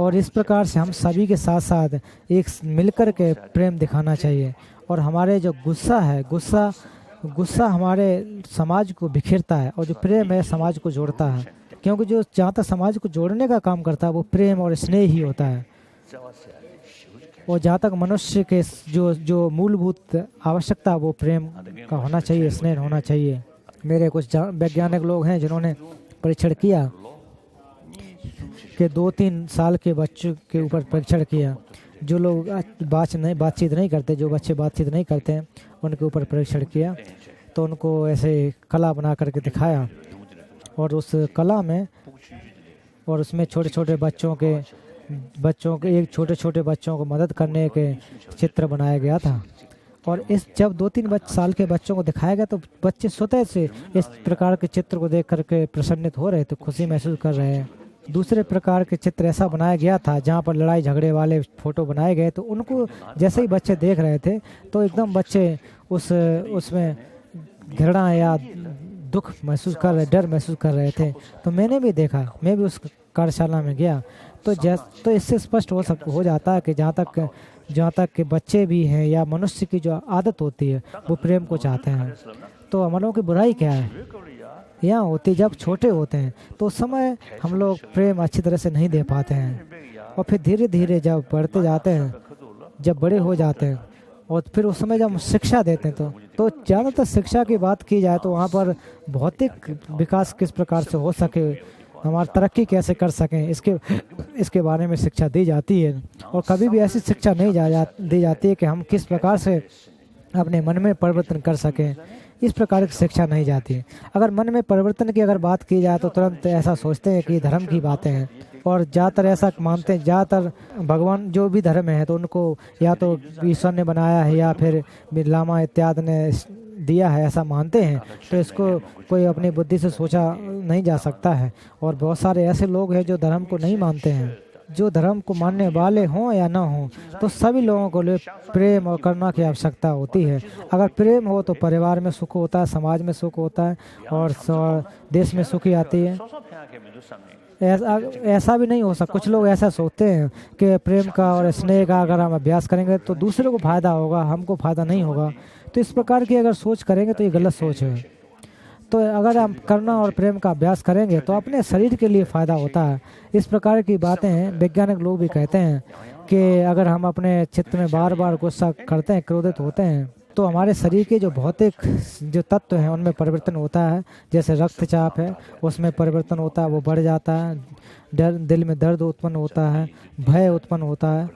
और इस प्रकार से हम सभी के साथ साथ एक मिलकर के प्रेम दिखाना चाहिए। और हमारे जो गुस्सा है, गुस्सा हमारे समाज को बिखेरता है, और जो प्रेम है समाज को जोड़ता है। क्योंकि जो जहाँ तक समाज को जोड़ने का काम करता है वो प्रेम और स्नेह ही होता है। और जहाँ तक मनुष्य के जो जो मूलभूत आवश्यकता वो प्रेम का होना चाहिए, स्नेह होना चाहिए। मेरे कुछ वैज्ञानिक लोग हैं जिन्होंने परीक्षण किया कि 2-3 साल के बच्चों के ऊपर परीक्षण किया। जो लोग बातचीत नहीं करते, जो बच्चे बातचीत नहीं करते हैं, उनके ऊपर परीक्षण किया। तो उनको ऐसे कला बना करके दिखाया, और उस कला में और उसमें छोटे छोटे बच्चों के एक छोटे छोटे बच्चों को मदद करने के चित्र बनाया गया था। और इस जब 2-3 साल के बच्चों को दिखाया गया तो बच्चे स्वतः से इस प्रकार के चित्र को देख करके प्रसन्नित हो रहे थे, खुशी महसूस कर रहे हैं। दूसरे प्रकार के चित्र ऐसा बनाया गया था जहाँ पर लड़ाई झगड़े वाले फोटो बनाए गए, तो उनको जैसे ही बच्चे देख रहे थे तो एकदम बच्चे उसमें घृणा या दुख महसूस कर रहे, डर महसूस कर रहे थे। तो मैंने भी देखा, मैं भी उस कार्यशाला में गया, तो इससे स्पष्ट हो जाता है कि जहाँ तक के बच्चे भी हैं या मनुष्य की जो आदत होती है वो प्रेम को चाहते हैं। तो अमलों की बुराई क्या है यहाँ होती, जब छोटे होते हैं तो उस समय हम लोग प्रेम अच्छी तरह से नहीं दे पाते हैं, और फिर धीरे धीरे जब बढ़ते जाते हैं, जब बड़े हो जाते हैं, और फिर उस समय जब हम शिक्षा देते हैं तो ज़्यादातर शिक्षा की बात की जाए तो वहाँ पर भौतिक विकास किस प्रकार से हो सके, हमारी तरक्की कैसे कर सकें, इसके बारे में शिक्षा दी जाती है। और कभी भी ऐसी शिक्षा नहीं दी जाती है कि हम किस प्रकार से अपने मन में परिवर्तन कर सकें, इस प्रकार की शिक्षा नहीं जाती है। अगर मन में परिवर्तन की अगर बात की जाए तो तुरंत ऐसा सोचते हैं कि धर्म की बातें हैं, और ज़्यादातर ऐसा मानते हैं, ज़्यादातर भगवान जो भी धर्म है तो उनको या तो ईश्वर ने बनाया है या फिर लामा इत्यादि ने दिया है, ऐसा मानते हैं। तो इसको कोई अपनी बुद्धि से सोचा नहीं जा सकता है। और बहुत सारे ऐसे लोग हैं जो धर्म को नहीं मानते हैं। जो धर्म को मानने वाले हों या ना हों, तो सभी लोगों को लिए प्रेम और करुणा की आवश्यकता होती है। अगर प्रेम हो तो परिवार में सुख होता है, समाज में सुख होता है, और देश में सुखी आती है। ऐसा भी नहीं हो सकता, कुछ लोग ऐसा सोचते हैं कि प्रेम का और स्नेह का अगर हम अभ्यास करेंगे तो दूसरे को फायदा होगा, हमको फायदा नहीं होगा। तो इस प्रकार की अगर सोच करेंगे तो ये गलत सोच है। तो अगर हम करुणा और प्रेम का अभ्यास करेंगे तो अपने शरीर के लिए फ़ायदा होता है। इस प्रकार की बातें हैं, वैज्ञानिक लोग भी कहते हैं कि अगर हम अपने चित्त में बार बार गुस्सा करते हैं, क्रोधित होते हैं, तो हमारे शरीर के जो भौतिक जो तत्व हैं उनमें परिवर्तन होता है। जैसे रक्तचाप है, उसमें परिवर्तन होता है, वो बढ़ जाता है। दिल में दर्द उत्पन्न होता है, भय उत्पन्न होता है।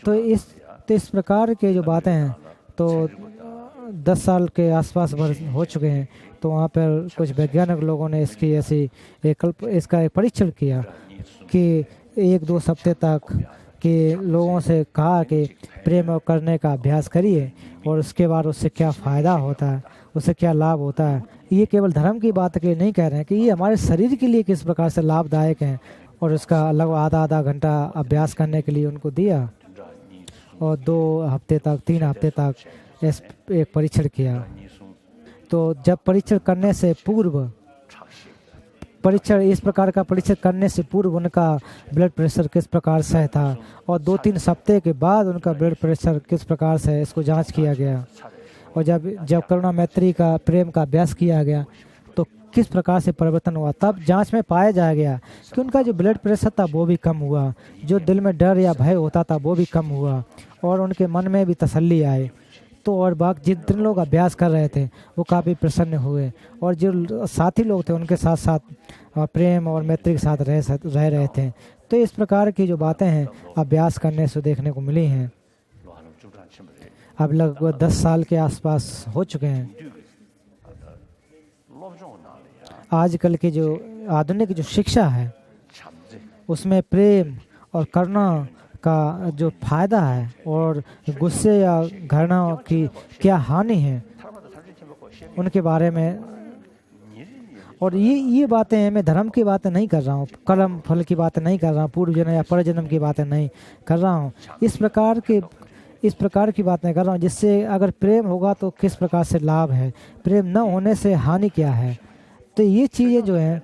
तो इस प्रकार के जो बातें हैं, तो 10 साल के आसपास हो चुके हैं। तो वहाँ पर कुछ वैज्ञानिक लोगों ने इसका एक परीक्षण किया कि 1-2 हफ्ते तक कि लोगों से कहा कि प्रेम करने का अभ्यास करिए, और उसके बाद उससे क्या फ़ायदा होता है, उससे क्या लाभ होता है। ये केवल धर्म की बात के लिए नहीं कह रहे हैं कि ये हमारे शरीर के लिए किस प्रकार से लाभदायक है। और उसका लगभग आधा घंटा अभ्यास करने के लिए उनको दिया, और 2 हफ्ते तक 3 हफ्ते तक एक परीक्षण किया। तो जब परीक्षण करने से पूर्व इस प्रकार का परीक्षण करने से पूर्व उनका ब्लड प्रेशर किस प्रकार से था, और 2-3 हफ्ते के बाद उनका ब्लड प्रेशर किस प्रकार से, इसको जांच किया गया। और जब करुणा मैत्री का प्रेम का अभ्यास किया गया तो किस प्रकार से परिवर्तन हुआ, तब जांच में पाया जा गया कि उनका जो ब्लड प्रेशर था वो भी कम हुआ, जो दिल में डर या भय होता था वो भी कम हुआ, और उनके मन में भी तसल्ली आई। तो और जितने लोग अभ्यास कर रहे थे वो काफ़ी प्रसन्न हुए, और जो साथी लोग थे उनके साथ साथ प्रेम और मैत्री के साथ रह रहे थे। तो इस प्रकार की जो बातें हैं अभ्यास करने से देखने को मिली हैं। अब लगभग 10 साल के आसपास हो चुके हैं। आजकल की जो आधुनिक जो शिक्षा है उसमें प्रेम और करुणा का जो फायदा है और गुस्से या घृणा की क्या हानि है उनके बारे में, और ये बातें हैं, मैं धर्म की बातें नहीं कर रहा हूँ, कर्म फल की बातें नहीं कर रहा हूँ, पूर्व जन्म या परजन्म की बातें नहीं कर रहा हूँ। इस प्रकार की बातें कर रहा हूँ जिससे अगर प्रेम होगा तो किस प्रकार से लाभ है, प्रेम न होने से हानि क्या है। तो ये चीज़ें जो हैं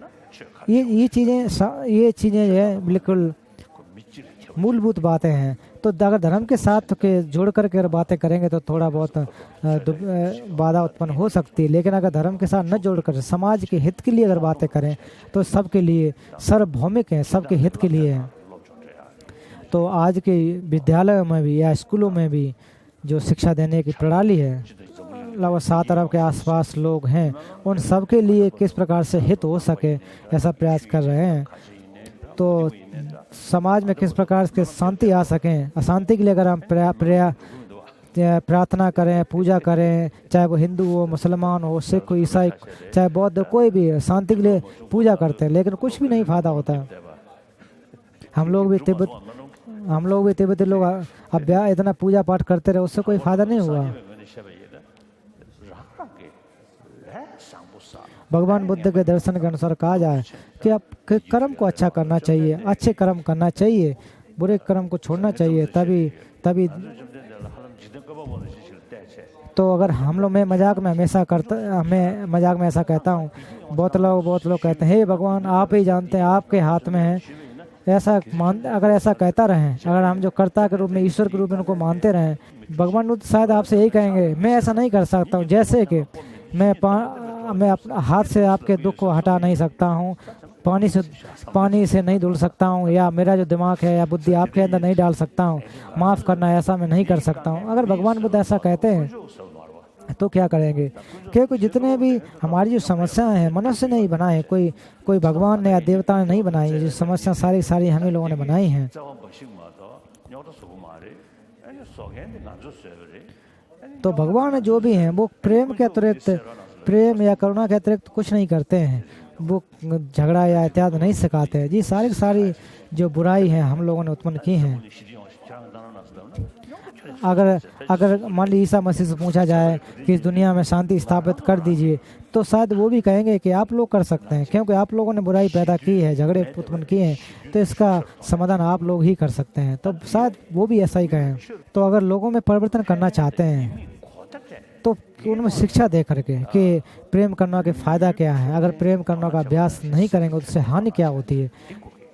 ये चीज़ें जो है बिल्कुल मूलभूत बातें हैं। तो अगर धर्म के साथ के जोड़ करके अगर बातें करेंगे तो थोड़ा बहुत बाधा उत्पन्न हो सकती है, लेकिन अगर धर्म के साथ न जोड़कर समाज के हित के लिए अगर बातें करें तो सबके लिए सार्वभौमिक है, सबके हित के लिए है। तो आज के विद्यालयों में भी या स्कूलों में भी जो शिक्षा देने की प्रणाली है, लगभग 7 अरब के आसपास लोग हैं, उन सब के लिए किस प्रकार से हित हो सके ऐसा प्रयास कर रहे हैं। तो समाज में किस प्रकार से शांति आ सकें, अशांति के लिए अगर हम प्रार्थना करें, पूजा करें, चाहे वो हिंदू हो, मुसलमान हो, सिख हो, ईसाई, चाहे बौद्ध, कोई भी है, शांति के लिए पूजा करते हैं, लेकिन कुछ भी नहीं फायदा होता है। हम लोग भी तिब्बती लोग अब इतना पूजा पाठ करते रहे, उससे कोई फायदा नहीं हुआ। भगवान बुद्ध के दर्शन के अनुसार कहा जाए कि आप कर्म को अच्छा करना चाहिए, अच्छे कर्म करना चाहिए, बुरे कर्म को छोड़ना चाहिए, तभी तो अगर हम लोग, मैं मजाक में ऐसा कहता हूँ, बहुत लोग कहते हैं हे भगवान आप ही जानते हैं, आपके हाथ में है, अगर ऐसा कहता रहें, अगर हम जो कर्ता के रूप में, ईश्वर के रूप में उनको मानते रहें, भगवान बुद्ध शायद आपसे यही कहेंगे मैं ऐसा नहीं कर सकता हूँ, जैसे कि मैं अपने हाथ से आपके दुख को हटा नहीं सकता हूँ, पानी से नहीं धुल सकता हूँ, या मेरा जो दिमाग है या बुद्धि आपके अंदर नहीं डाल सकता हूँ, माफ़ करना ऐसा मैं नहीं कर सकता हूँ। अगर भगवान बुद्ध ऐसा कहते हैं तो क्या करेंगे? क्योंकि जितने भी हमारी जो समस्याएं हैं मनुष्य ने ही बनाए, कोई भगवान ने या देवता ने नहीं बनाई, जो समस्या सारी हम ही लोगों ने बनाई हैं। तो भगवान जो भी हैं वो प्रेम के अतिरिक्त, प्रेम या करुणा के अतिरिक्त कुछ नहीं करते हैं, वो झगड़ा या इत्यादि नहीं सिखाते हैं जी। सारी जो बुराई है हम लोगों ने उत्पन्न की हैं। अगर मान लीजिए ईसा मसीह से पूछा जाए कि इस दुनिया में शांति स्थापित कर दीजिए, तो शायद वो भी कहेंगे कि आप लोग कर सकते हैं, क्योंकि आप लोगों ने बुराई पैदा की है, झगड़े उत्पन्न किए हैं, तो इसका समाधान आप लोग ही कर सकते हैं। तो शायद वो भी ऐसा ही कहें। तो अगर लोगों में परिवर्तन करना चाहते हैं तो उनमें शिक्षा दे करके कि प्रेम करना के फ़ायदा क्या है, अगर प्रेम करना का अभ्यास नहीं करेंगे उससे हानि क्या होती है,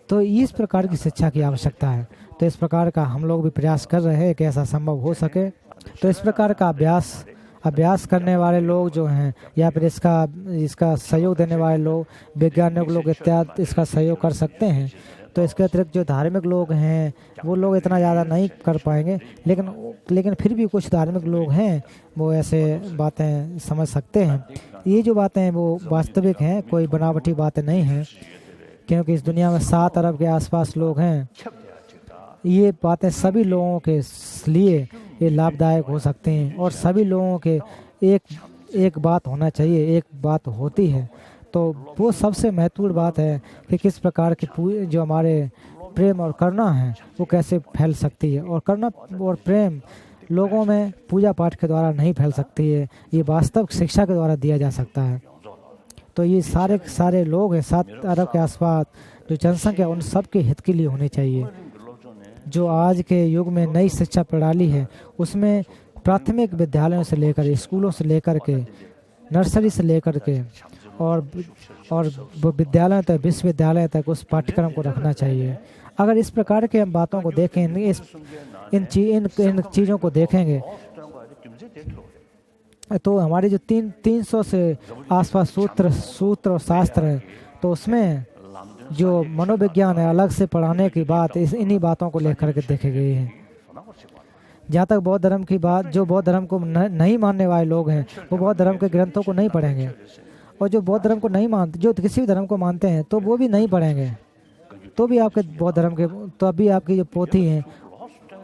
तो इस प्रकार की शिक्षा की आवश्यकता है। तो इस प्रकार का हम लोग भी प्रयास कर रहे हैं कि ऐसा संभव हो सके। तो इस प्रकार का अभ्यास करने वाले लोग जो हैं, या फिर इसका सहयोग देने वाले लोग, वैज्ञानिक लोग इत्यादि इसका सहयोग कर सकते हैं। तो इसके अतिरिक्त जो धार्मिक लोग हैं वो लोग इतना ज़्यादा नहीं कर पाएंगे, लेकिन फिर भी कुछ धार्मिक लोग हैं वो ऐसे बातें समझ सकते हैं। ये जो बातें हैं वो वास्तविक हैं, कोई बनावटी बातें नहीं हैं, क्योंकि इस दुनिया में 7 अरब के आसपास लोग हैं। ये बातें सभी लोगों के लिए ये लाभदायक हो सकते हैं, और सभी लोगों के एक बात होना चाहिए, एक बात होती है। तो वो सबसे महत्वपूर्ण बात है कि किस प्रकार की जो हमारे प्रेम और करुणा है वो कैसे फैल सकती है। और करुणा और प्रेम लोगों में पूजा पाठ के द्वारा नहीं फैल सकती है, ये वास्तविक शिक्षा के द्वारा दिया जा सकता है। तो ये सारे लोग हैं 7 अरब के आसपास जो जनसंख्या, उन सब के हित के लिए होने चाहिए। जो आज के युग में नई शिक्षा प्रणाली है उसमें प्राथमिक विद्यालयों से लेकर, स्कूलों से लेकर के, नर्सरी से लेकर के और विद्यालय तक, विश्वविद्यालय तक उस पाठ्यक्रम को रखना चाहिए। अगर इस प्रकार के हम बातों को देखें, इन चीज़ों को देखेंगे तो हमारे जो 300 से आसपास सूत्र और शास्त्र है, तो उसमें जो मनोविज्ञान है अलग से पढ़ाने की बात इन्हीं बातों को लेकर के देखी गई है। जहाँ तक बौद्ध धर्म की बात, जो बौद्ध धर्म को नहीं मानने वाले लोग हैं वो बौद्ध धर्म के ग्रंथों को नहीं पढ़ेंगे, और जो बौद्ध धर्म को नहीं मानते, जो किसी भी धर्म को मानते हैं तो वो भी नहीं पढ़ेंगे, तो भी आपके बौद्ध धर्म के, तो अभी आपकी जो पोथी हैं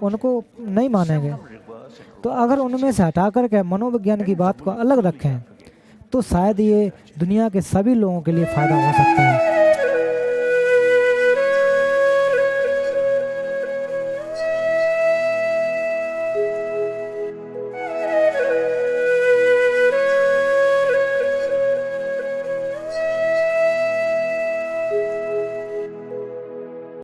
उनको नहीं मानेंगे। तो अगर उनमें से हटा करके मनोविज्ञान की बात को अलग रखें तो शायद ये दुनिया के सभी लोगों के लिए फ़ायदा हो सकता है।